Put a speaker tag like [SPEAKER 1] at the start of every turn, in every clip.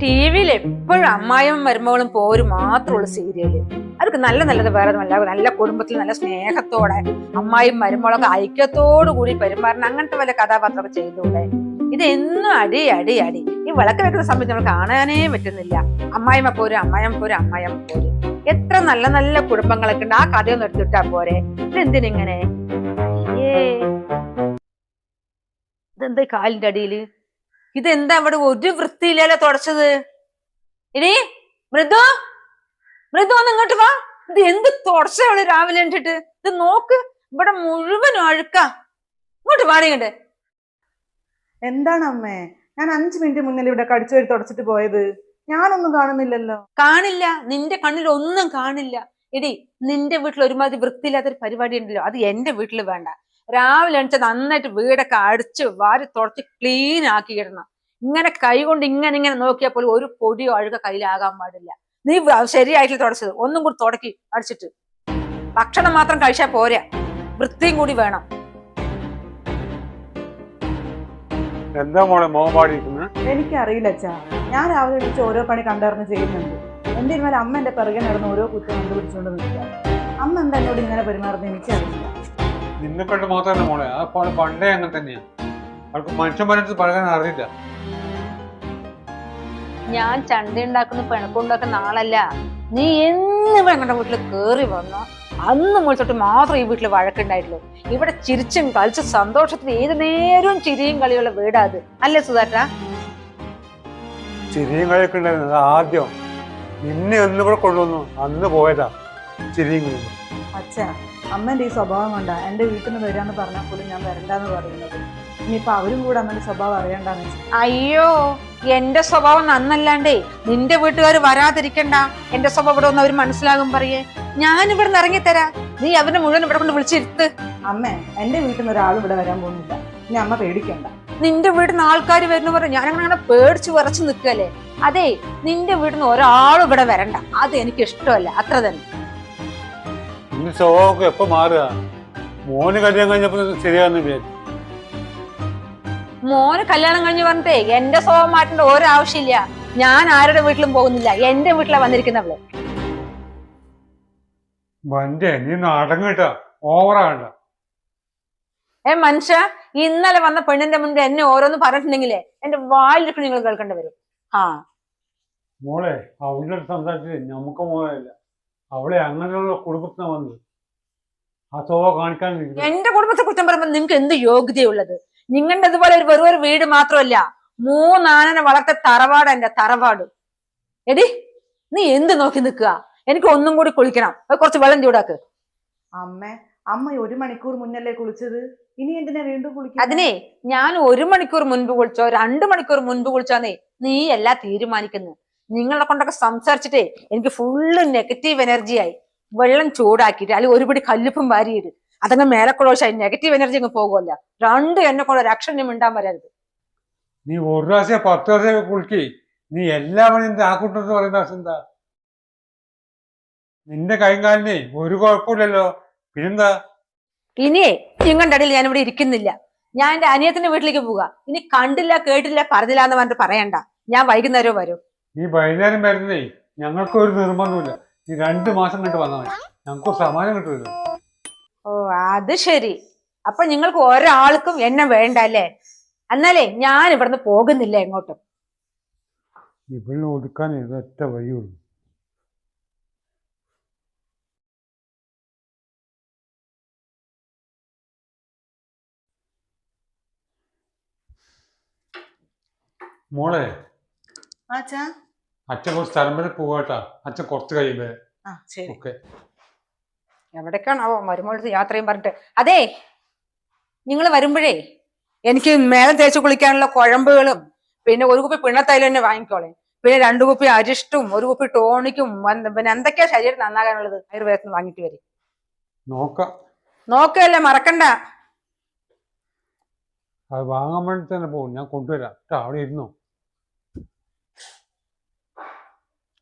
[SPEAKER 1] ടിവിയിൽ എപ്പോഴും അമ്മായിയും മരുമകളും പോരും മാത്രമുള്ള സീരിയല്. അവർക്ക് നല്ല നല്ലത് വേറെ നല്ല നല്ല കുടുംബത്തിൽ നല്ല സ്നേഹത്തോടെ അമ്മായിയും മരുമകളൊക്കെ ഐക്യത്തോടു കൂടി പെരുമാറണം, അങ്ങനത്തെ വല്ല കഥാപാത്രമൊക്കെ ചെയ്തൂടെ? ഇത് എന്നും അടി അടി അടി. ഈ വിളക്ക് വെക്കുന്ന സമയത്ത് നമ്മൾ കാണാനേ പറ്റുന്നില്ല. അമ്മായിമ്മ പോരും, അമ്മായിമ്മ പോരും, അമ്മായിമ്മ പോരും. എത്ര നല്ല നല്ല കുടുംബങ്ങളൊക്കെ ഉണ്ട്. ആ കഥയൊന്നും എടുത്തിട്ടാ പോരെ? ഇതെന്തിനിങ്ങനെ? ഇതെന്താ കാലിന്റെ അടിയില്? ഇതെന്താ അവിടെ ഒരു വൃത്തിയില്ലല്ലോ തുടച്ചത്? ഇനി മൃദു, മൃദു ഒന്ന് ഇങ്ങോട്ട് വാ. ഇത് എന്ത് തുടച്ചവള് രാവിലെ ഇട്ടിട്ട്? ഇത് നോക്ക്, ഇവിടെ മുഴുവൻ അഴുക്കാ. ഇങ്ങോട്ട് വാടിങ്ങണ്ട്.
[SPEAKER 2] എന്താണ് അമ്മേ, ഞാൻ 5 മിനിറ്റ് മുന്നിൽ ഇവിടെ കടിച്ചു വരി തുടച്ചിട്ട് പോയത്. ഞാനൊന്നും കാണുന്നില്ലല്ലോ.
[SPEAKER 1] കാണില്ല, നിന്റെ കണ്ണിൽ ഒന്നും കാണില്ല. എടി, നിന്റെ വീട്ടിൽ ഒരുമാതിരി വൃത്തിയില്ലാത്തൊരു പരിപാടി ഉണ്ടല്ലോ, അത് എന്റെ വീട്ടിൽ വേണ്ട. രാവിലെ എണിച്ച നന്നായിട്ട് വീടൊക്കെ അടിച്ച് വാരി തുടച്ച് ക്ലീൻ ആക്കി ഇടണം. ഇങ്ങനെ കൈ കൊണ്ട് ഇങ്ങനെ ഇങ്ങനെ നോക്കിയാൽ പോലും ഒരു പൊടിയോ അഴുക കയ്യിലാകാൻ പാടില്ല. നീ ശരിയായിട്ട് തുടച്ചത് ഒന്നും കൂടി തുടക്കി അടിച്ചിട്ട്. ഭക്ഷണം മാത്രം കഴിച്ചാൽ പോരാ, വൃത്തിയും കൂടി വേണം.
[SPEAKER 3] എന്താ മോളെ മോഹപാടിയിരിക്കുന്നത്?
[SPEAKER 2] എനിക്കറിയില്ല അച്ഛാ, ഞാൻ രാവിലെ വിളിച്ച് ഓരോ പണി കണ്ടറിഞ്ഞ് ചെയ്യുന്നുണ്ട്. എന്റെ ഇതുവരെ അമ്മ എന്റെ പിറകെ നടന്ന് ഓരോ കുറ്റം കണ്ടുപിടിച്ചുകൊണ്ട് നിൽക്കുക. അമ്മ എന്താ എന്നോട് ഇങ്ങനെ പെരുമാറുന്നത് എനിക്കറിയില്ല.
[SPEAKER 3] നിന്നെ കണ്ട് മാത്രമല്ല മോളെ, ആ പണ്ടേ അങ്ങനെ തന്നെയാ. അവൾക്ക് മനുഷ്യന്മാരടുത്ത് പറയാൻ അറിയില്ല.
[SPEAKER 1] ഞാൻ ചണ്ട ഉണ്ടാക്കുന്ന പിണക്കുണ്ടാക്കുന്ന ആളല്ല. നീ എന്ന് ഞങ്ങളുടെ വീട്ടിൽ കേറി വന്നോ അന്ന് മുളിച്ചിട്ട് മാത്രം ഈ വീട്ടിൽ വഴക്കുണ്ടായിട്ടുള്ളൂ. ഇവിടെ ചിരിച്ചും കളിച്ചും സന്തോഷത്തിൽ ഏത് നേരവും ചിരിയും കളിയുള്ള വീടാ അത്, അല്ലേ സുധാട്ടാ?
[SPEAKER 3] ചിരിയും കളിയൊക്കെ ഉണ്ടായിരുന്നത് ആദ്യം. നിന്നെ ഒന്നുകൂടെ കൊണ്ടുവന്നു അന്ന് പോയതാ ചിരിയും കളിയും.
[SPEAKER 2] അച്ഛാ, അമ്മന്റെ ഈ സ്വഭാവം കൊണ്ടാ എന്റെ വീട്ടിൽ നിന്ന് വരാന്ന് പറഞ്ഞാൽ പോലും ഞാൻ വരണ്ടെന്ന് പറയുന്നത്. ഇനിയിപ്പൊ അവരും കൂടെ അമ്മന്റെ സ്വഭാവം അറിയണ്ടെന്ന് വെച്ചു.
[SPEAKER 1] അയ്യോ, എന്റെ സ്വഭാവം നന്നല്ലാണ്ടേ നിന്റെ വീട്ടുകാർ വരാതിരിക്കണ്ട. എന്റെ സ്വഭാവം ഇവിടെ ഒന്ന് അവർ മനസ്സിലാകും പറയേ. ഞാൻ ഇവിടെ നിന്ന് ഇറങ്ങിത്തരാ, നീ അവരെ മുഴുവൻ ഇവിടെ കൊണ്ട് വിളിച്ചിരുത്ത്.
[SPEAKER 2] അമ്മേ, എന്റെ വീട്ടിൽ നിന്ന് ഒരാളും ഇവിടെ വരാൻ പോകുന്നില്ല. ഇനി അമ്മ പേടിക്കണ്ട.
[SPEAKER 1] നിന്റെ വീട്ടിൽ നിന്ന് ആൾക്കാർ വരുന്ന പറഞ്ഞ ഞാനങ്ങനെ പേടിച്ച് വിറച്ച് നിൽക്കല്ലേ? അതെ, നിന്റെ വീട്ടിൽ നിന്ന് ഒരാളും ഇവിടെ വരണ്ട, അത് എനിക്ക് ഇഷ്ടമല്ല, അത്ര തന്നെ.
[SPEAKER 3] നിന്റെ സ്വഭാവമൊക്കെ എപ്പോ മാറുക? മോന് കല്യാണം കഴിഞ്ഞപ്പോ ശരിയാന്ന് വിചാരിച്ചു.
[SPEAKER 1] മോന് കല്യാണം കഴിഞ്ഞ് പറഞ്ഞിട്ടേ എന്റെ സ്വഭാവം മാറ്റേണ്ട ഒരാവശ്യമില്ല. ഞാൻ ആരുടെ വീട്ടിലും പോകുന്നില്ല, എന്റെ വീട്ടിലാ വന്നിരിക്കുന്നവള്.
[SPEAKER 3] നീ അടങ്ങിട്ട ഓവറാകണ്ട.
[SPEAKER 1] മനുഷ്യ, ഇന്നലെ വന്ന പെണ്ണിന്റെ മുന്നിൽ എന്നെ ഓരോന്ന് പറഞ്ഞിട്ടുണ്ടെങ്കിലേ എന്റെ വായിലിട്ട് നിങ്ങൾ കേൾക്കേണ്ടി വരും.
[SPEAKER 3] മോളെ, അവളുടെ സംസാരിച്ചില്ലേ നമുക്ക് മോളല്ല, അവളെ അങ്ങനെയുള്ള കുടുംബത്തിനാ വന്നത്. ആ സ്വഭാവം കാണിക്കാൻ
[SPEAKER 1] എന്റെ കുടുംബത്തെ കുറ്റം പറയുമ്പോൾ നിങ്ങൾക്ക് എന്ത് യോഗ്യതയുള്ളത്? നിങ്ങളുടെ ഇതുപോലെ ഒരു വെറും ഒരു വീട് മാത്രമല്ല, 3 ആനനെ വളർത്ത തറവാട് എന്റെ തറവാട്. എടി, നീ എന്ത് നോക്കി നിൽക്കുക? എനിക്ക് ഒന്നും കൂടി കുളിക്കണം, കുറച്ച് വെള്ളം ചൂടാക്ക്.
[SPEAKER 2] അമ്മ 1 മണിക്കൂർ മുന്നല്ലേ കുളിച്ചത്, ഇനി എന്തിനാ വീണ്ടും കുളിക്കുക?
[SPEAKER 1] അതിനെ ഞാൻ 1 മണിക്കൂർ മുൻപ് കുളിച്ചോ 2 മണിക്കൂർ മുൻപ് കുളിച്ചോന്നേ നീ എല്ലാം തീരുമാനിക്കുന്നു. നിങ്ങളെ കൊണ്ടൊക്കെ സംസാരിച്ചിട്ടേ എനിക്ക് ഫുള്ള് നെഗറ്റീവ് എനർജിയായി. വെള്ളം ചൂടാക്കിയിട്ട് അല്ലെങ്കിൽ ഒരു പിടി കല്ലുപ്പും വാരിയിട്ട് അതങ്ങ് മേലക്കുളോശായി നെഗറ്റീവ് എനർജി അങ്ങ് പോകുമല്ല. 2 എന്നെ കൊണ്ട് ഒരു അക്ഷരം മിണ്ടാൻ വരരുത്.
[SPEAKER 3] നീ 1 പ്രാവശ്യം 10 പ്രാവശ്യം കുളിക്കേ, നീ എല്ലാ പണിയും ആക്കൂട്ടെന്ന് പറയുന്ന എന്താ? നിന്റെ കൈകാലിനെ ഒരു കുഴപ്പമില്ലല്ലോ, പിന്നെന്താ?
[SPEAKER 1] ഇനിയേ നിങ്ങളുടെ അടിയിൽ ഞാൻ ഇവിടെ ഇരിക്കുന്നില്ല. ഞാൻ എന്റെ അനിയത്തിന്റെ വീട്ടിലേക്ക് പോവുക. ഇനി കണ്ടില്ല കേട്ടില്ല പറഞ്ഞില്ല എന്ന് പറഞ്ഞിട്ട് പറയണ്ട. ഞാൻ വൈകുന്നേരം വരും.
[SPEAKER 3] നീ വൈകുന്നേരം വരുന്നേ ഞങ്ങൾക്കൊരു നിർബന്ധമില്ല. നീ 2 മാസം കണ്ട് വന്നാൽ മതി, ഞങ്ങൾക്ക് സമാധാനം കിട്ടുമല്ലോ.
[SPEAKER 1] ഓ, അത് ശരി. അപ്പൊ നിങ്ങൾക്ക് ഒരാൾക്കും എന്നെ വേണ്ട അല്ലേ? എന്നാലേ ഞാൻ ഇവിടുന്ന് പോകുന്നില്ല എങ്ങോട്ടും.
[SPEAKER 3] ഇവിടെ ഒതുക്കാൻ ഒറ്റ വഴിയുള്ളൂ. മോളെ, അച്ഛൻ കുറച്ച് സ്ഥലം വരെ പോവാട്ടാ. അച്ഛൻ കുറച്ച് കഴിയുമ്പോ ഓക്കെ.
[SPEAKER 1] എവിടേക്കാണാവോ മരുമോളത്ത് യാത്രയും പറഞ്ഞിട്ട്. അതെ, നിങ്ങൾ വരുമ്പോഴേ എനിക്ക് മേളം തേച്ച് കുളിക്കാനുള്ള കുഴമ്പുകളും പിന്നെ 1 കുപ്പി പിണ്ണത്തൈലം തന്നെ വാങ്ങിക്കോളെ. പിന്നെ 2 കുപ്പി അരിഷ്ടും 1 കുപ്പി ടോണിക്കും പിന്നെ എന്തൊക്കെയാ ശരീരം നന്നാകാനുള്ളത് ആയുർവേദത്തിന് വാങ്ങിട്ട് വരും. നോക്കല്ലേ, മറക്കണ്ട.
[SPEAKER 3] അത് വാങ്ങാൻ വേണ്ടി തന്നെ പോകും, ഞാൻ കൊണ്ടുവരാം. അവിടെ ഇരുന്നോ.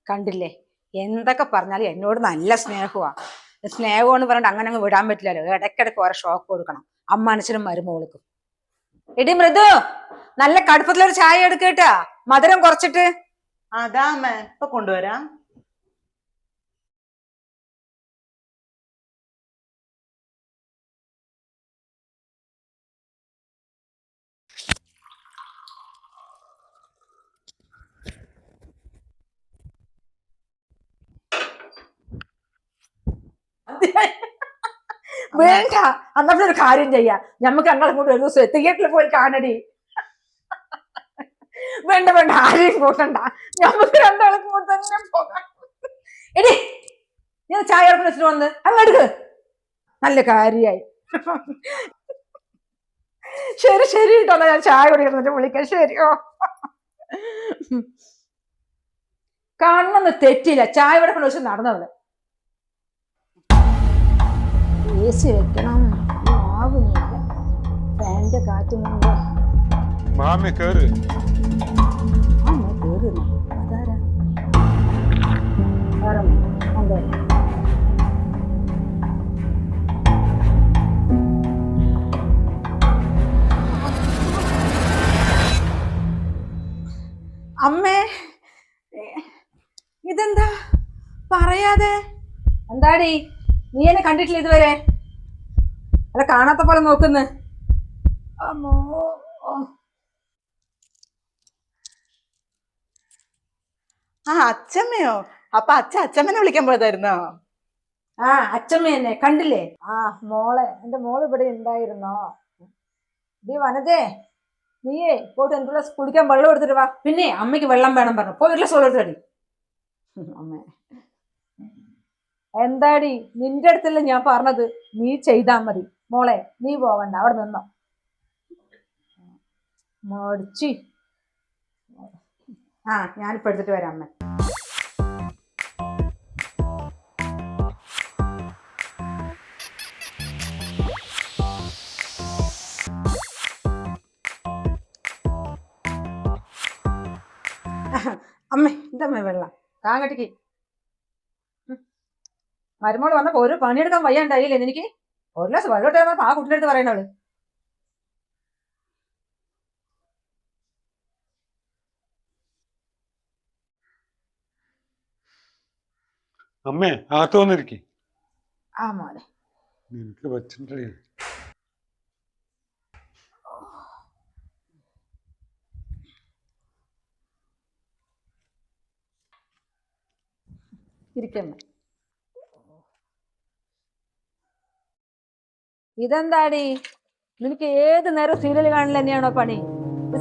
[SPEAKER 1] കണ്ടില്ലേ, എന്തൊക്കെ പറഞ്ഞാലും എന്നോട് നല്ല സ്നേഹമാണ്. സ്നേഹമെന്ന് പറഞ്ഞിട്ട് അങ്ങനെ അങ്ങ് വിടാൻ പറ്റില്ലല്ലോ. ഇടയ്ക്കിടയ്ക്ക് ഓരോ ഷോക്ക് കൊടുക്കണം അമ്മാനച്ചനും മരുമോൾക്കും. എടി മൃദു, നല്ല കടുപ്പത്തിലൊരു ചായ എടുക്കേട്ടാ, മധുരം കുറച്ചിട്ട്.
[SPEAKER 2] അതാ അമ്മ ഇപ്പൊ കൊണ്ടുവരാം.
[SPEAKER 1] വേണ്ട, അന്നത്തെ ഒരു കാര്യം ചെയ്യാം. ഞമ്മക്ക് ഞങ്ങളെ കൂടെ ഒരു ദിവസം തിയേറ്ററിൽ പോയി കാണടി. വേണ്ട വേണ്ട, ആരെയും കൂട്ടണ്ട, ഞമ്മക്ക് രണ്ടാളും കൂടെ തന്നെ പോകാം. എടി, ഞാൻ ചായ വെച്ചിട്ട് വന്ന് അങ്ങെടുക്ക്. നല്ല കാര്യായി. ശരി ശരി കേട്ടോ, ഞാൻ ചായ കുടിക്കുന്നിട്ട് വിളിക്കാം. ശരിയോ? കാണണമെന്ന് തെറ്റില്ല. ചായ വെടുക്കുന്ന വെച്ച് നടന്നവള്. AC വെക്കണം, ആവുന്നില്ല. ഫാനിന്റെ കാറ്റും കൊണ്ട്
[SPEAKER 3] മാമി കേറ്.
[SPEAKER 1] കേറുന്നു. അതാരാ? അമ്മേ, ഇതെന്താ പറയാതെ? എന്താടി, നീ എന്നെ കണ്ടിട്ടില്ല ഇതുവരെ? അല്ല, കാണാത്ത പോലെ നോക്കുന്നു. അമ്മോ,
[SPEAKER 2] ആ അച്ഛമ്മയോ? അപ്പൊ അച്ഛമ്മനെ വിളിക്കാൻ പോയതായിരുന്നോ?
[SPEAKER 1] ആ അച്ഛമ്മ എന്നെ കണ്ടില്ലേ? ആ മോളെ, എന്റെ മോള് ഇവിടെ ഉണ്ടായിരുന്നോ? നീ വനജേ, നീയേ പോയിട്ട് എന്തുള്ള കുടിക്കാൻ വെള്ളം എടുത്തിട്ട് വാ. പിന്നെ അമ്മയ്ക്ക് വെള്ളം വേണം പറഞ്ഞു. പോയി ഒരു സോളം എടുത്തടി. അമ്മ എന്താടി, നിന്റെ അടുത്തല്ലേ ഞാൻ പറഞ്ഞത് നീ ചെയ്താ മതി. മോളെ നീ പോവണ്ട, അവിടെ നിന്നോ. മടിച്ചി. ആ ഞാനിപ്പോ എടുത്തിട്ട് വരാം അമ്മ. അമ്മേ, ഇതമ്മ വെള്ളം താങ്ങട്ടിക്ക്. മരുമോള് വന്നപ്പോ ഒരു പണിയെടുക്കാൻ വയ്യാണ്ടായില്ലേ എനിക്ക്? ഒരു ഗ്ലാസ് വെള്ളം ഇട്ടാ ആ കുട്ടിയുടെ അടുത്ത് പറയണവള്.
[SPEAKER 3] അമ്മേ, അകത്ത് വന്നിരിക്കേ.
[SPEAKER 1] ആ മോനെ,
[SPEAKER 3] നിനക്ക് വെച്ചിട്ടേ.
[SPEAKER 1] ഇരിക്കമ്മ. ഇതെന്താടി, നിനക്ക് ഏത് നേരം സീരിയൽ കാണൽ തന്നെയാണോ പണി?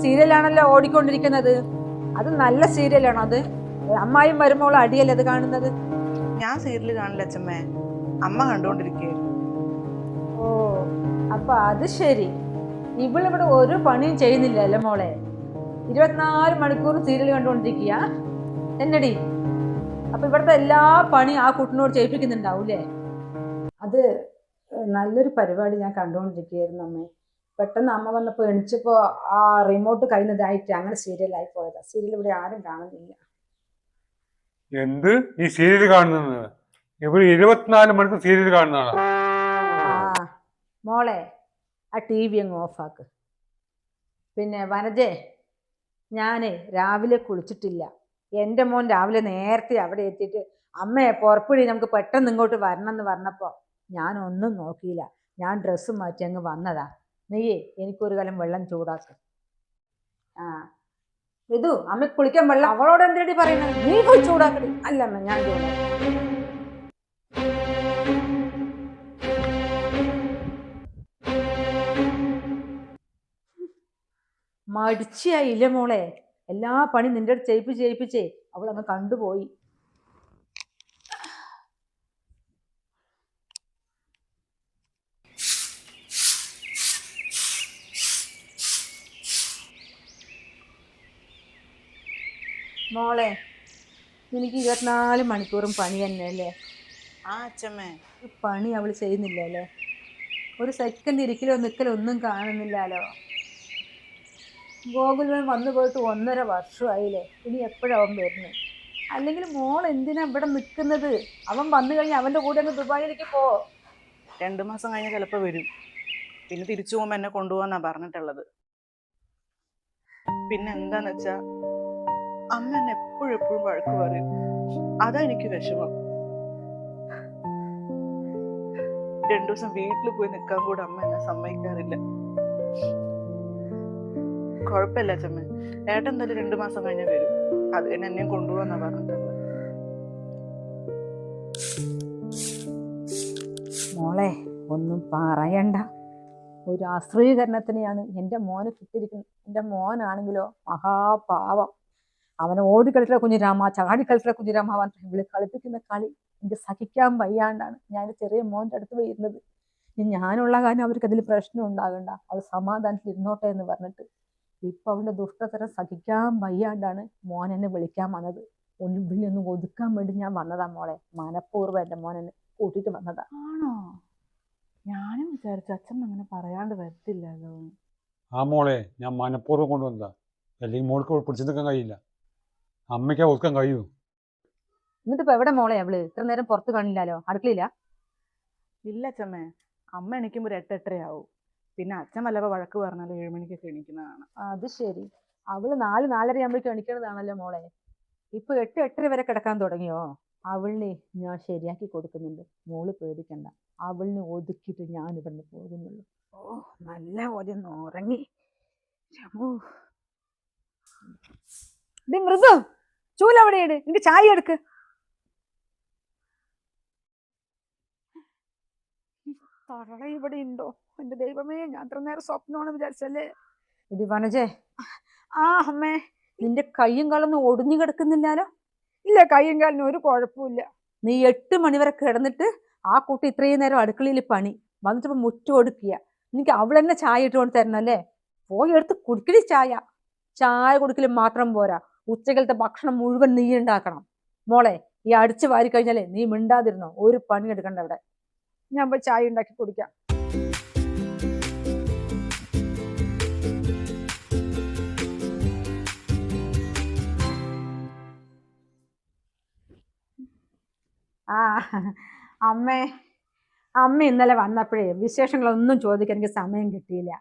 [SPEAKER 1] സീരിയലാണല്ലോ ഓടിക്കൊണ്ടിരിക്കുന്നത്. അത് നല്ല സീരിയലാണോ? അത് അമ്മായും മരുമോളും അടിയല്ലേ അത് കാണുന്നത്?
[SPEAKER 2] ഞാൻ സീരിയൽ കാണില്ല അച്ഛമ്മേ, അമ്മ കണ്ടുകൊണ്ടിരിക്കുകയായിരുന്നു.
[SPEAKER 1] ഓ, അപ്പൊ അത് ശരി. ഇവളിവിടെ ഒരു പണിയും ചെയ്യുന്നില്ലല്ലോ മോളെ. 24 മണിക്കൂറും സീരിയൽ കണ്ടുകൊണ്ടിരിക്കുക എന്നടി. അപ്പൊ ഇവിടുത്തെ എല്ലാ പണിയും ആ കുട്ടിനോട് ചെയ്യിപ്പിക്കുന്നുണ്ടാവൂലേ? അത് നല്ലൊരു പരിപാടി ഞാൻ കണ്ടുകൊണ്ടിരിക്കുകയായിരുന്നു അമ്മേ. പെട്ടെന്ന് അമ്മ വന്നപ്പോൾ എണിച്ചപ്പോ ആ റിമോട്ട് കഴിഞ്ഞതായിട്ട് അങ്ങനെ സീരിയലായി പോയതാ. സീരിയൽ ഇവിടെ ആരും കാണുന്നില്ല.
[SPEAKER 3] എന്ത് ഈ സീരിയൽ കാണുന്നത്? ഇവിടെ 24 മണിക്കൂർ സീരിയൽ കാണുന്നതാണ്.
[SPEAKER 1] ആ മോളെ, ആ TV അങ്ങ് ഓഫാക്ക്. പിന്നെ വനജേ, ഞാനേ രാവിലെ കുളിച്ചിട്ടില്ല. എൻ്റെ മോൻ രാവിലെ നേരത്തെ അവിടെ എത്തിയിട്ട് അമ്മയെ പുറപ്പെടി, നമുക്ക് പെട്ടെന്ന് ഇങ്ങോട്ട് വരണം എന്ന് പറഞ്ഞപ്പോൾ ഞാനൊന്നും നോക്കിയില്ല. ഞാൻ ഡ്രസ്സ് മാറ്റി അങ്ങ് വന്നതാ. നീയേ എനിക്കൊരു കലം വെള്ളം ചൂടാക്ക്. ആ ഇതു അമ്മ കുളിക്കാൻ വെള്ളം അവളോട് എന്തേടി പറയുന്നത്? നീ പോയി ചൂടാക്കടി. അല്ല അമ്മ, ഞാൻ ചൂടാക്കാം. മടിച്ചായില്ല മോളെ. എല്ലാ പണി നിന്റെ അടുത്ത് ചെയ്യിപ്പിച്ചേ അവളങ്ങ് കണ്ടുപോയി. മോളെ, എനിക്ക് 24 മണിക്കൂറും പണി തന്നെയല്ലേ?
[SPEAKER 2] ആ അച്ഛമ്മേ,
[SPEAKER 1] ഈ പണി അവൾ ചെയ്യുന്നില്ലല്ലേ? ഒരു സെക്കൻഡ് ഇരിക്കലോ നിൽക്കലോ ഒന്നും കാണുന്നില്ലല്ലോ. ഗോകുലൻ വന്നു പോയിട്ട് 1.5 വർഷമായില്ലേ. ഇനി എപ്പോഴവൻ വരുന്നത്? അല്ലെങ്കിൽ മോൾ എന്തിനാ ഇവിടെ നിൽക്കുന്നത്? അവൻ വന്നു കഴിഞ്ഞാൽ അവൻ്റെ കൂടെ അങ്ങ് ദുബായിലേക്ക് പോ.
[SPEAKER 2] 2 മാസം കഴിഞ്ഞാൽ ചിലപ്പോൾ വരും. പിന്നെ തിരിച്ചു പോകുമ്പോൾ എന്നെ കൊണ്ടുപോകാന്നാ പറഞ്ഞിട്ടുള്ളത്. പിന്നെ എന്താന്ന് വെച്ചാ അമ്മ എന്നെ എപ്പോഴും എപ്പോഴും വഴക്ക് പറയും. അതാ എനിക്ക് വിഷമം. 2 ദിവസം വീട്ടിൽ പോയി നിൽക്കാൻ കൂടെ അമ്മ എന്നെ സമ്മതിക്കാറില്ല. കുഴപ്പമില്ല അച്ഛമ്മ, ഏട്ടൻ എന്തായാലും 2 മാസം കഴിഞ്ഞാൽ വരും. അത് തന്നെ എന്നെയും കൊണ്ടുപോകാന്നാ പറഞ്ഞിട്ടുള്ളത്.
[SPEAKER 1] മോളെ ഒന്നും പറയണ്ട, ഒരു അശ്രീകരണത്തിനെയാണ് എൻ്റെ മോന് കിട്ടിയിരിക്കുന്നത്. എൻ്റെ മോനാണെങ്കിലോ മഹാപാവം. അവനെ ഓടിക്കളിച്ച കുഞ്ഞിരാമ, ചാടിക്കളിച്ച കുഞ്ഞിരാമ വിളി കളിപ്പിക്കുന്ന കളി എനിക്ക് സഹിക്കാൻ വയ്യാണ്ടാണ് ഞാൻ ചെറിയ മോൻ്റെ അടുത്ത് വരുന്നത്. ഇനി ഞാനുള്ള കാര്യം അവർക്ക് അതിൽ പ്രശ്നം ഉണ്ടാകണ്ട, അവൾ സമാധാനത്തിൽ ഇരുന്നോട്ടെ എന്ന് പറഞ്ഞിട്ട് ഇപ്പൊ അവന്റെ ദുഷ്ടതരം സഹിക്കാൻ വയ്യാണ്ടാണ് മോൻ എന്നെ വിളിക്കാൻ വന്നത്. വിളി ഒന്ന് ഒതുക്കാൻ വേണ്ടി ഞാൻ വന്നതാ മോളെ. മനഃപൂർവ്വം എൻ്റെ മോൻ എന്നെ കൂട്ടിയിട്ട് വന്നതാ.
[SPEAKER 2] ആണോ? ഞാനും വിചാരിച്ചു അച്ഛൻ അങ്ങനെ പറയാണ്ട് വരത്തില്ലല്ലോ.
[SPEAKER 3] ആ മോളെ ഞാൻ മനഃപൂർവ്വം കൊണ്ടുവന്നതാ, അല്ലെങ്കിൽ മോൾക്ക് പിടിച്ചു നിൽക്കാൻ കഴിയില്ല. അമ്മയ്ക്കാ ഒതുക്കാൻ കഴിയൂ.
[SPEAKER 1] എന്നിട്ട് ഇപ്പൊ എവിടെ മോളെ അവള്? ഇത്ര നേരം പുറത്ത് കാണില്ലല്ലോ, അടുക്കളയില്ല?
[SPEAKER 2] ഇല്ല അച്ഛമ്മേ, അമ്മ എണീക്കുമ്പോൾ 8-8:30 ആവും. പിന്നെ അച്ഛൻ വല്ലപ്പോൾ വഴക്ക് പറഞ്ഞാൽ 7 മണിക്കൊക്കെ എണീക്കുന്നതാണ്.
[SPEAKER 1] അത് ശരി, അവള് 4-4:30 ആകുമ്പോഴേക്കും എണീക്കണതാണല്ലോ മോളെ. ഇപ്പൊ 8-8:30 വരെ കിടക്കാൻ തുടങ്ങിയോ? അവളിനെ ഞാൻ ശരിയാക്കി കൊടുക്കുന്നുണ്ട്, മോള് പേടിക്കണ്ട. അവളിനെ ഒതുക്കിയിട്ട് ഞാൻ ഇവിടുന്ന് പോകുന്നുള്ളൂ. ഓ നല്ല പോലെ ഒന്ന് ഉറങ്ങി. മൃദു, ചൂലവിടെയിട്, എനിക്ക് ചായ എടുക്ക്. തറള ഇവിടെ ഉണ്ടോ? എന്റെ ദൈവമേ, ഞാൻ അത്ര നേരം സ്വപ്നമാണ് വിചാരിച്ചല്ലേ. ഇടി വനജേ. ആ അമ്മേ, നിന്റെ കയ്യും കാലൊന്നും ഒടിഞ്ഞു കിടക്കുന്നില്ലാലോ? ഇല്ല, കയ്യും കാലിനും ഒരു കുഴപ്പമില്ല. നീ 8 മണി വരെ കിടന്നിട്ട് ആ കുട്ടി ഇത്രയും നേരം അടുക്കളയിൽ പണി വന്നിട്ടിപ്പോ മുറ്റം കൊടുക്കുക. എനിക്ക് അവളെന്നെ ചായ ഇട്ടുകൊണ്ട് തരണല്ലേ? പോയി എടുത്ത് കുടിക്കടി ചായ. ചായ കുടിക്കലും മാത്രം പോരാ, ഉച്ചക്കലത്തെ ഭക്ഷണം മുഴുവൻ നീ ഉണ്ടാക്കണം. മോളെ, ഈ അടിച്ചു വാരി കഴിഞ്ഞാലേ നീ മിണ്ടാതിരുന്നോ, ഒരു പണി എടുക്കണ്ട ഇവിടെ. ഞാൻ പോയി ചായ ഉണ്ടാക്കി കുടിക്കാം. ആ അമ്മ ഇന്നലെ വന്നപ്പോഴേ വിശേഷങ്ങളൊന്നും ചോദിക്കാൻ എനിക്ക് സമയം കിട്ടിയില്ല.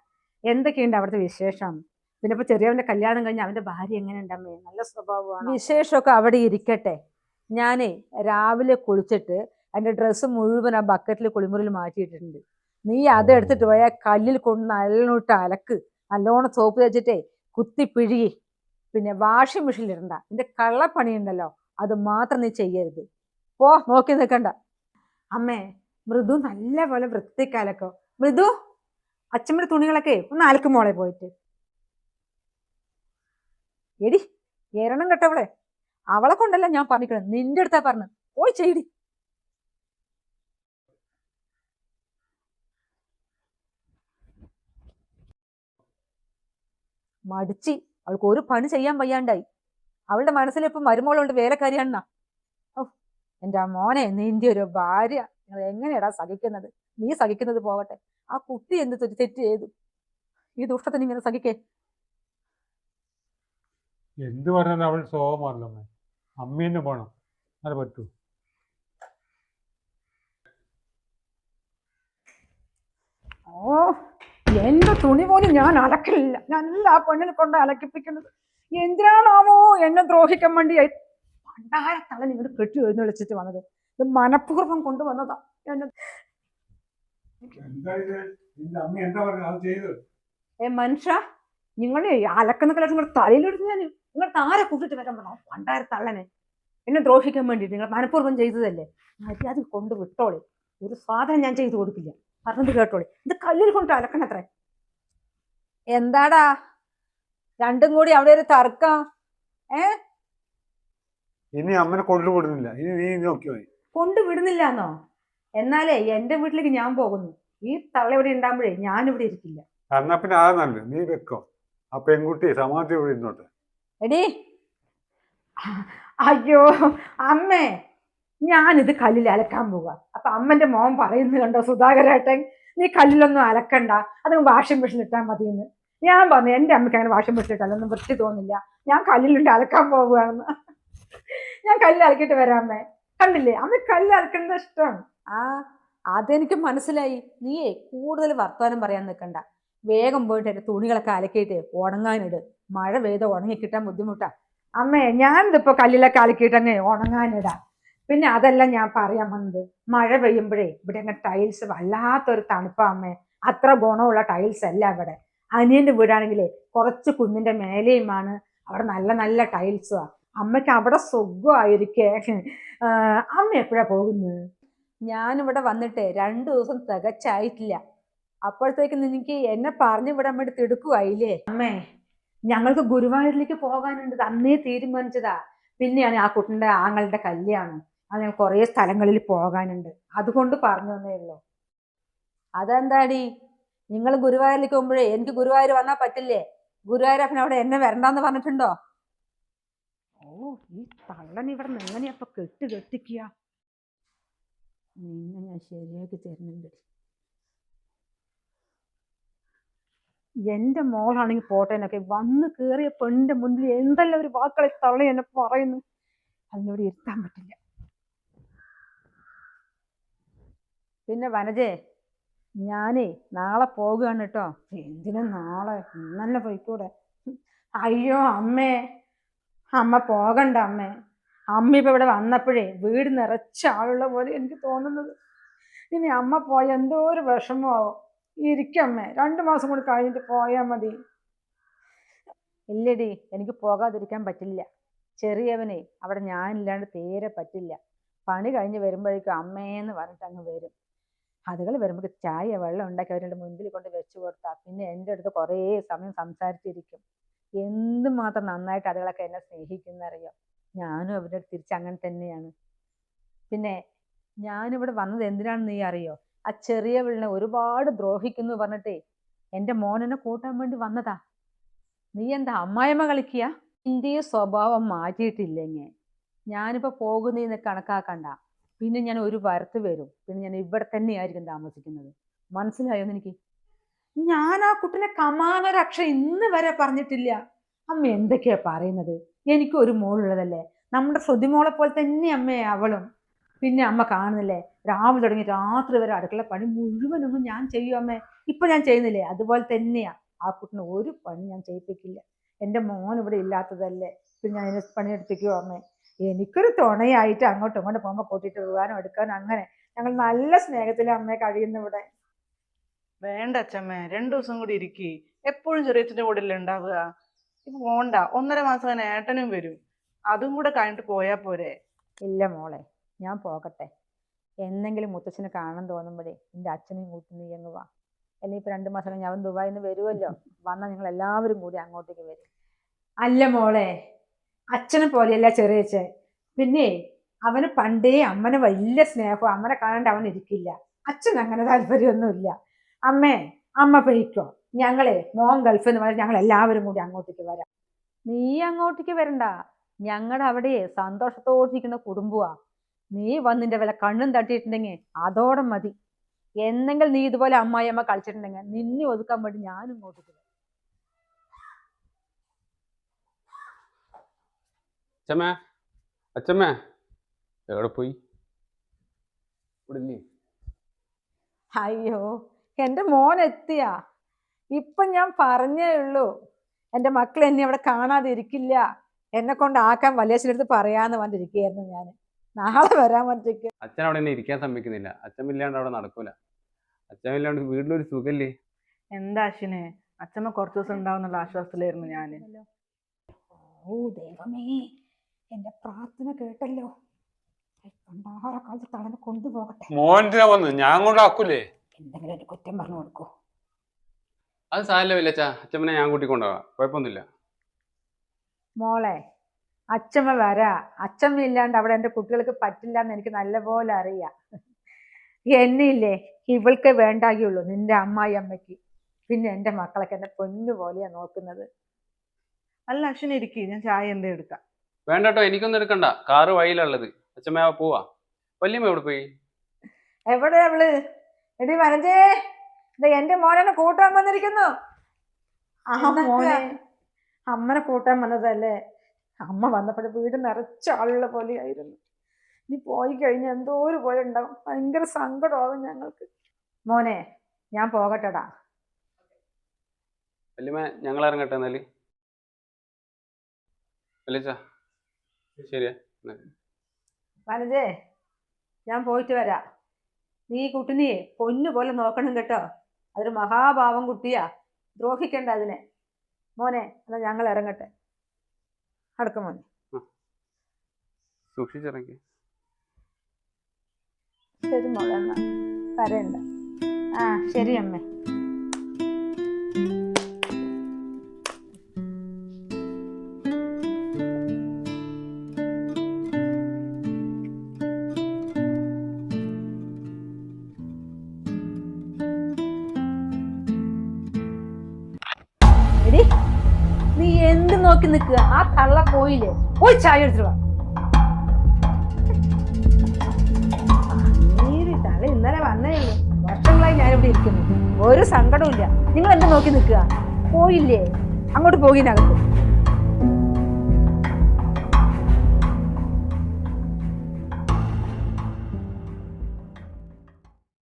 [SPEAKER 1] എന്തൊക്കെയുണ്ട് അവിടുത്തെ വിശേഷം? പിന്നെ ഇപ്പൊ ചെറിയവന്റെ കല്യാണം കഴിഞ്ഞ് അവന്റെ ഭാര്യ എങ്ങനെയുണ്ട് അമ്മേ? നല്ല സ്വഭാവമാണ്. വിശേഷമൊക്കെ അവിടെ ഇരിക്കട്ടെ. ഞാനേ രാവിലെ കുളിച്ചിട്ട് എൻ്റെ ഡ്രസ്സ് മുഴുവൻ ആ ബക്കറ്റിൽ കുളിമുറിയിൽ മാറ്റിയിട്ടുണ്ട്. നീ അത് എടുത്തിട്ട് പോയാൽ കല്ലിൽ കൊണ്ട് നല്ലോണിട്ട് അലക്ക്, നല്ലോണം സോപ്പ് തേച്ചിട്ടേ കുത്തി പിഴുകി. പിന്നെ വാഷിംഗ് മെഷീനിൽ ഇടണ്ട. നിന്റെ കള്ളപ്പണി ഉണ്ടല്ലോ, അത് മാത്രം നീ ചെയ്യരുത്. പോ, നോക്കി നിൽക്കണ്ട. അമ്മേ, മൃദു നല്ല പോലെ വൃത്തിക്കലക്കോ. മൃദു, അച്ഛമ്മയുടെ തുണികളൊക്കെ ഒന്ന് അലക്കും മോളെ പോയിട്ട്. എടി എരണം കേട്ടവളെ, അവളെ കൊണ്ടല്ല ഞാൻ പറഞ്ഞിക്കണം, നിന്റെ അടുത്താ പറഞ്ഞു. പോയി ചെയ്യടി. മടിച്ചി, അവൾക്ക് ഒരു പണി ചെയ്യാൻ വയ്യാണ്ടായി. അവളുടെ മനസ്സിലിപ്പം മരുമോളുണ്ട് വേലക്കാരിയാണെന്നാ. ഓ എൻ്റെ മോനെ, നിന്റെ ഒരു ഭാര്യ നിങ്ങൾ എങ്ങനെയാടാ സഹിക്കുന്നത്? നീ സഹിക്കുന്നത് പോകട്ടെ, ആ കുട്ടി എന്ത് തെറ്റ് ചെയ്തു? ഈ ദുഷ്ടത്തിന് ഇങ്ങനെ സഹിക്കേ?
[SPEAKER 3] എന്ത് പറഞ്ഞാലും അവൾ സ്വഭാവം മാറില്ല. അമ്മ തന്നെ പോണം, അത് പറ്റൂ.
[SPEAKER 1] ഓ, എന്റെ തുണി പോലും ഞാൻ അലക്കില്ല. ഞാൻ എല്ലാ പെണ്ണിനെ കൊണ്ട് അലക്കിപ്പിക്കുന്നത്. എന്തിനാണാവോ എന്നെ ദ്രോഹിക്കാൻ വേണ്ടി പണ്ടാരത്തള നിങ്ങൾ കെട്ടി എഴുന്നള്ളിച്ചിട്ട് വന്നത്. ഇത് മനഃപൂർവ്വം കൊണ്ടുവന്നതാ. മനുഷ്യ, നിങ്ങൾ അലക്കുന്ന കലർത്ത് നിങ്ങൾ തലയിലെടുത്ത് ഞാൻ നിങ്ങൾ താരെ കൂട്ടിട്ട് വരാൻ വേണോ? പണ്ടാരത്തള്ളനെ എന്നെ ദ്രോഹിക്കാൻ വേണ്ടിയിട്ട് നിങ്ങൾ മനഃപൂർവ്വം ചെയ്തതല്ലേ? മര്യാദ കൊണ്ട് വിട്ടോളി. ഒരു സാധനം ഞാൻ ചെയ്തു കൊടുക്കില്ല, പറഞ്ഞത് കേട്ടോളി. ഇത് കല്ലിൽ കൊണ്ട് അലക്കണത്രേ. എന്താടാ രണ്ടും കൂടി അവിടെ ഒരു തർക്കം?
[SPEAKER 3] ഇനി അമ്മനെ കൊണ്ടുവിടുന്നില്ല, ഇനി നീ നോക്കിയോ?
[SPEAKER 1] കൊണ്ടുവിടുന്നില്ലെന്നോ? എന്നാലേ എന്റെ വീട്ടിലേക്ക് ഞാൻ പോകുന്നു. ഈ തള്ള ഇവിടെ ഉണ്ടാകുമ്പോഴേ ഞാനിവിടെ ഇരിക്കില്ല.
[SPEAKER 3] എന്നാ പിന്നെ ആ നല്ലത്, നീ വെക്കോ. ആ പെൺകുട്ടി സമാധി ഇവിടെ ഇരുന്നോട്ടെ.
[SPEAKER 1] എടി, അയ്യോ അമ്മേ, ഞാനിത് കല്ലിൽ അലക്കാൻ പോവുക. അപ്പൊ അമ്മന്റെ മോൻ പറയുന്നത് കണ്ടോ, സുധാകരേട്ടൻ നീ കല്ലിലൊന്നും അലക്കണ്ട, അത് വാഷിംഗ് മെഷീൻ ഇട്ടാൽ മതിയെന്ന്. ഞാൻ പറഞ്ഞു എന്റെ അമ്മയ്ക്ക് അങ്ങനെ വാഷിംഗ് മെഷീൻ ഇട്ടാലൊന്നും വൃത്തി തോന്നില്ല, ഞാൻ കല്ലിലുണ്ട് അലക്കാൻ പോവുകയാണെന്ന്. ഞാൻ കല്ലിൽ അലക്കിയിട്ട് വരാം അമ്മേ. കണ്ടില്ലേ, അമ്മ കല്ലിൽ അലക്കുന്നത് ഇഷ്ടമാണ്. ആ അതെനിക്ക് മനസ്സിലായി. നീയേ കൂടുതൽ വർത്തമാനം പറയാൻ നിൽക്കണ്ട. വേഗം പോയിട്ട് എൻ്റെ തുണികളൊക്കെ അലക്കിയിട്ട് ഉണങ്ങാനിട്. മഴ പെയ്ത് ഉണങ്ങി കിട്ടാൻ ബുദ്ധിമുട്ടാ. അമ്മേ ഞാനിതിപ്പോ കല്ലിലൊക്കെ അലക്കിയിട്ടങ്ങ് ഉണങ്ങാനിടാം. പിന്നെ അതല്ല ഞാൻ പറയാൻ വന്നത്, മഴ പെയ്യുമ്പോഴേ ഇവിടെ അങ്ങ് ടൈൽസ് വല്ലാത്തൊരു തണുപ്പാ അമ്മേ. അത്ര ഗുണമുള്ള ടൈൽസ് അല്ല ഇവിടെ. അനിയന്റെ വീടാണെങ്കിലേ കുറച്ച് കുന്നിന്റെ മേലെയുമാണ്. അവിടെ നല്ല നല്ല ടൈൽസുവാ. അമ്മയ്ക്ക് അവിടെ സുഖമായിരിക്കേ. അമ്മ എപ്പോഴാ പോകുന്നത്? ഞാനിവിടെ വന്നിട്ട് 2 ദിവസം തികച്ചായിട്ടില്ല. അപ്പോഴത്തേക്ക് നിനക്ക് എന്നെ പറഞ്ഞു വിടാൻ വേണ്ടി തിടുക്കുവായില്ലേ അമ്മേ? ഞങ്ങൾക്ക് ഗുരുവായൂരിലേക്ക് പോകാനുണ്ട്, അന്നേ തീരുമാനിച്ചതാ. പിന്നെയാണ് ആ കുട്ടിന്റെ ആങ്ങളുടെ കല്യാണം. അങ്ങനെ കുറെ സ്ഥലങ്ങളിൽ പോകാനുണ്ട്, അതുകൊണ്ട് പറഞ്ഞു തന്നേ ഉള്ളൂ. അതെന്താടി, നിങ്ങൾ ഗുരുവായൂരിലേക്ക് പോകുമ്പോഴേ എനിക്ക് ഗുരുവായൂർ വന്നാൽ പറ്റില്ലേ? ഗുരുവായൂരപ്പൻ അവിടെ എന്നെ വരണ്ടെന്ന് പറഞ്ഞിട്ടുണ്ടോ? ഓ, ഈ തള്ളൻ ഇവിടെ നിന്ന് എങ്ങനെയപ്പൊ കെട്ടിക്കുക? നിന്നെ ഞാൻ ശരിയാക്കി തരുന്നുണ്ട്. എന്റെ മോളാണെങ്കിൽ പോട്ടേനൊക്കെ വന്ന് കേറിയ പെണ്ണിന്റെ മുന്നിൽ എന്തെല്ലാം ഒരു വാക്കളെ തള്ളി എന്നെ പറയുന്നു. അതിനോട് ഇരുത്താൻ പറ്റില്ല. പിന്നെ വനജേ, ഞാനേ നാളെ പോകുകയാണ് കേട്ടോ. എന്തിനാ നാളെ? ഇന്നന്നെ പോയിക്കൂടെ? അയ്യോ അമ്മേ, അമ്മ പോകണ്ട അമ്മേ. അമ്മ ഇപ്പൊ ഇവിടെ വന്നപ്പോഴേ വീട് നിറച്ച ആളുള്ള പോലെ എനിക്ക് തോന്നുന്നത്. ഇനി അമ്മ പോയ എന്തോ ഒരു വിഷമമാവും. ഇരിക്കമ്മേ, 2 മാസം കൂടി കഴിഞ്ഞിട്ട് പോയാൽ മതി. ഇല്ലടി, എനിക്ക് പോകാതിരിക്കാൻ പറ്റില്ല. ചെറിയവനെ അവിടെ ഞാനില്ലാണ്ട് തീരെ പറ്റില്ല. പണി കഴിഞ്ഞ് വരുമ്പോഴേക്കും അമ്മേന്ന് പറഞ്ഞിട്ട് അങ്ങ് വരും. അതുകൾ വരുമ്പോൾ ചായ വെള്ളം ഉണ്ടാക്കി അവരുടെ മുൻപിൽ കൊണ്ട് വെച്ചു കൊടുത്താൽ പിന്നെ എൻ്റെ അടുത്ത് കുറേ സമയം സംസാരിച്ചിരിക്കും. എന്തുമാത്രം നന്നായിട്ട് അതുകളൊക്കെ എന്നെ സ്നേഹിക്കുന്നറിയോ. ഞാനും അവരുടെ അടുത്ത് തിരിച്ച് അങ്ങനെ തന്നെയാണ്. പിന്നെ ഞാനിവിടെ വന്നത് എന്തിനാണെന്ന് നീ അറിയോ? ആ ചെറിയവളിനെ ഒരുപാട് ദ്രോഹിക്കുന്നു പറഞ്ഞിട്ടേ എൻ്റെ മോനെന്നെ കൂട്ടാൻ വേണ്ടി വന്നതാ. നീ എന്താ അമ്മായിമ്മ കളിക്കുക? നിന്റെ സ്വഭാവം മാറ്റിയിട്ടില്ലെങ്കിൽ ഞാനിപ്പോൾ പോകുന്നതെന്ന് കണക്കാക്കണ്ട. പിന്നെ ഞാൻ ഒരു വരത്ത് വരും. പിന്നെ ഞാൻ ഇവിടെ തന്നെയായിരിക്കും താമസിക്കുന്നത്. മനസ്സിലായോ എനിക്ക്? ഞാൻ ആ കുട്ടിനെ കമാനൊരക്ഷരം ഇന്ന് വരെ പറഞ്ഞിട്ടില്ല. അമ്മ എന്തൊക്കെയാ പറയുന്നത്? എനിക്കൊരു മോളുള്ളതല്ലേ. നമ്മുടെ ശ്രുതിമോളെ പോലെ തന്നെ അമ്മയെ അവളും. പിന്നെ അമ്മ കാണുന്നില്ലേ, രാവിലെ തുടങ്ങി രാത്രി വരെ അടുക്കള പണി മുഴുവനൊന്നും ഞാൻ ചെയ്യും അമ്മേ. ഇപ്പൊ ഞാൻ ചെയ്യുന്നില്ലേ, അതുപോലെ തന്നെയാ. ആ കുട്ടിനെ ഒരു പണി ഞാൻ ചെയ്യിപ്പിക്കില്ല. എൻ്റെ മോൻ ഇവിടെ ഇല്ലാത്തതല്ലേ, പിന്നെ ഞാൻ അതിനെ പണിയെടുപ്പിക്കുമോ അമ്മേ? എനിക്കൊരു തുണയായിട്ട് അങ്ങോട്ടും ഇങ്ങോട്ട് പോകുമ്പോൾ കൂട്ടിയിട്ട് പോകാനും എടുക്കാനും അങ്ങനെ ഞങ്ങൾ നല്ല സ്നേഹത്തിൽ അമ്മയെ കഴിയുന്നു ഇവിടെ.
[SPEAKER 2] വേണ്ട അച്ഛമ്മേ, 2 ദിവസം കൂടി ഇരിക്കി. എപ്പോഴും ചെറിയച്ഛൻ്റെ കൂടെ അല്ലേ ഉണ്ടാവുക. ഇപ്പൊ പോണ്ട, 1.5 മാസം തന്നെ ഏട്ടനും വരും. അതും കൂടെ കഴിഞ്ഞിട്ട് പോയാ പോരെ?
[SPEAKER 1] ഇല്ല മോളെ, ഞാൻ പോകട്ടെ. എന്നെങ്കിലും മുത്തച്ഛനെ കാണാൻ തോന്നുമ്പോഴേ എൻ്റെ അച്ഛനെയും കൂട്ടി നീ അങ്ങ് വാ. അല്ലെങ്കിൽ ഇപ്പൊ 2 മാസം കഴിഞ്ഞ് അവൻ ദുബായിൽ നിന്ന് വരുമല്ലോ. വന്നാൽ നിങ്ങൾ എല്ലാവരും കൂടി അങ്ങോട്ടേക്ക് വരും. അല്ല മോളെ, അച്ഛനെ പോലെയല്ല ചെറിയച്ഛൻ. പിന്നെ അവന് പണ്ടേ അമ്മനെ വലിയ സ്നേഹം. അമ്മനെ കാണാണ്ട് അവൻ ഇരിക്കില്ല. അച്ഛൻ അങ്ങനെ താല്പര്യമൊന്നുമില്ല. അമ്മേ, അമ്മ പോയിക്കോ. ഞങ്ങളെ മോൻ ഗൾഫിൽ നിന്ന് പറഞ്ഞാൽ ഞങ്ങൾ എല്ലാവരും കൂടി അങ്ങോട്ടേക്ക് വരാം. നീ അങ്ങോട്ടേക്ക് വരണ്ട. ഞങ്ങളുടെ അവിടെ സന്തോഷത്തോടിരിക്കുന്ന കുടുംബമാ. നീ വന്നിന്റെ വില കണ്ണും തട്ടിയിട്ടുണ്ടെങ്കിൽ അതോടെ മതി. എന്നെങ്കിലും നീ ഇതുപോലെ അമ്മായിയമ്മ കളിച്ചിട്ടുണ്ടെങ്കിൽ നിന്നെ ഒതുക്കാൻ വേണ്ടി ഞാനും ഇങ്ങോട്ടേക്ക് വരാം.
[SPEAKER 4] അച്ഛമ്മേ, അച്ഛമ്മേ, എവിടെ പോയി? ഇവിടെ ഇല്ലേ?
[SPEAKER 1] അയ്യോ, എൻ്റെ മോൻ എത്തിയാ? ഇപ്പൊ ഞാൻ പറഞ്ഞേ ഉള്ളൂ. എൻ്റെ മക്കൾ എന്നെ അവിടെ കാണാതെ ഇരിക്കില്ല. എന്നെ കൊണ്ട് ആക്കാൻ വലിയച്ഛനടുത്ത് പറയാന്ന് പറഞ്ഞിരിക്കുകയായിരുന്നു ഞാൻ. നാളെ വരാൻ പറഞ്ഞിരിക്കുക.
[SPEAKER 4] അച്ഛൻ അവിടെ നിന്ന് ഇരിക്കാൻ സമ്മതിക്കുന്നില്ല. അച്ഛമില്ലാണ്ട് അവിടെ നടക്കൂല. അച്ഛമില്ലാണ്ട് വീട്ടിലൊരു സുഖല്ലേ?
[SPEAKER 2] എന്താ അശ്വിനെ, അച്ഛമ്മ കുറച്ച് ദിവസം ഉണ്ടാവുന്നുള്ള ആശ്വാസത്തിലായിരുന്നു ഞാൻ.
[SPEAKER 1] ഓ ദൈവമേ, എന്റെ പ്രാർത്ഥന കേട്ടല്ലോ. കാലത്ത് തളനെ കൊണ്ടുപോകട്ടെ.
[SPEAKER 3] മോനെന്തിനാ വന്ന്? ഞാൻ കൊണ്ടാക്കൂലേ?
[SPEAKER 1] എന്തെങ്കിലും ഒരു കുറ്റം പറഞ്ഞു കൊടുക്കൂ.
[SPEAKER 4] അത് സാരമില്ല അച്ഛാ, അച്ഛമ്മനെ ഞാൻ കൂട്ടിക്കൊണ്ടുപോകാം, കുഴപ്പമൊന്നുമില്ല.
[SPEAKER 1] മോളെ, അച്ഛമ്മ വരാ. അച്ഛമ്മ ഇല്ലാണ്ട് അവിടെ എൻ്റെ കുട്ടികൾക്ക് പറ്റില്ല എന്ന് എനിക്ക് നല്ലപോലെ അറിയാം. എന്നെ ഇല്ലേ ഇവൾക്ക് വേണ്ടാകിയുള്ളൂ, നിന്റെ അമ്മായി അമ്മയ്ക്ക്. പിന്നെ എൻ്റെ മക്കളൊക്കെ എന്നെ പൊന്നു പോലെയാ നോക്കുന്നത്.
[SPEAKER 2] അല്ല അശ്വിനെ ഇരിക്കി, ഞാൻ ചായ എന്തേ എടുക്കാം.
[SPEAKER 4] വേണ്ട കേട്ടോ, എനിക്കൊന്നും എടുക്കണ്ട. കാറ് വഴിയിലുള്ളത്. അച്ഛമ്മ പോവാ. വല്യമ്മ എവിടെ പോയി?
[SPEAKER 1] എവിടെ അവള്? എടി വനജേ, എന്റെ മോനെ കൂട്ടാൻ വന്നിരിക്കുന്നു. ആ മോനെ, അമ്മനെ കൂട്ടാൻ വന്നതല്ലേ. അമ്മ വന്നപ്പോഴും വീട് നിറച്ച ആളുള്ള പോലെയായിരുന്നു. നീ പോയി കഴിഞ്ഞാൽ എന്തോ ഒരു പോലെ ഉണ്ടാവും. ഭയങ്കര സങ്കടമാകും ഞങ്ങൾക്ക്. മോനെ, ഞാൻ പോകട്ടെടാ.
[SPEAKER 4] വല്യമ്മ, ഞങ്ങൾ ഇറങ്ങട്ടെ എന്നാല്. വലിയ ശരിയാ.
[SPEAKER 1] വനജേ, ഞാൻ പോയിട്ട് വരാം. നീ ഈ കുട്ടിനെ പൊന്നു പോലെ നോക്കണം കേട്ടോ. അതൊരു മഹാഭാവം കുട്ടിയാ, ദ്രോഹിക്കണ്ട അതിനെ. മോനെ, എന്നാ ഞങ്ങൾ ഇറങ്ങട്ടെ. അടുക്ക മോനെ.
[SPEAKER 4] സൂക്ഷിച്ചിറങ്ങി.
[SPEAKER 1] ശരി മോളെ, എന്നാ കരയണ്ട. ആ ശരി അമ്മേ. എടി, നീ എന്ത് നോക്കി നിൽക്കുക? ആ തള്ള പോയില്ലേ? പോയി ചായ എടുത്തിട്ട് വാ. തള്ള ഇന്നലെ വന്നേ ഉള്ളൂ. വർഷങ്ങളായി ഞാനിവിടെ ഇരിക്കുന്നു, ഒരു സങ്കടവും ഇല്ല. നിങ്ങൾ എന്ത് നോക്കി നിൽക്കുക? പോയില്ലേ? അങ്ങോട്ട് പോകിനകത്ത്.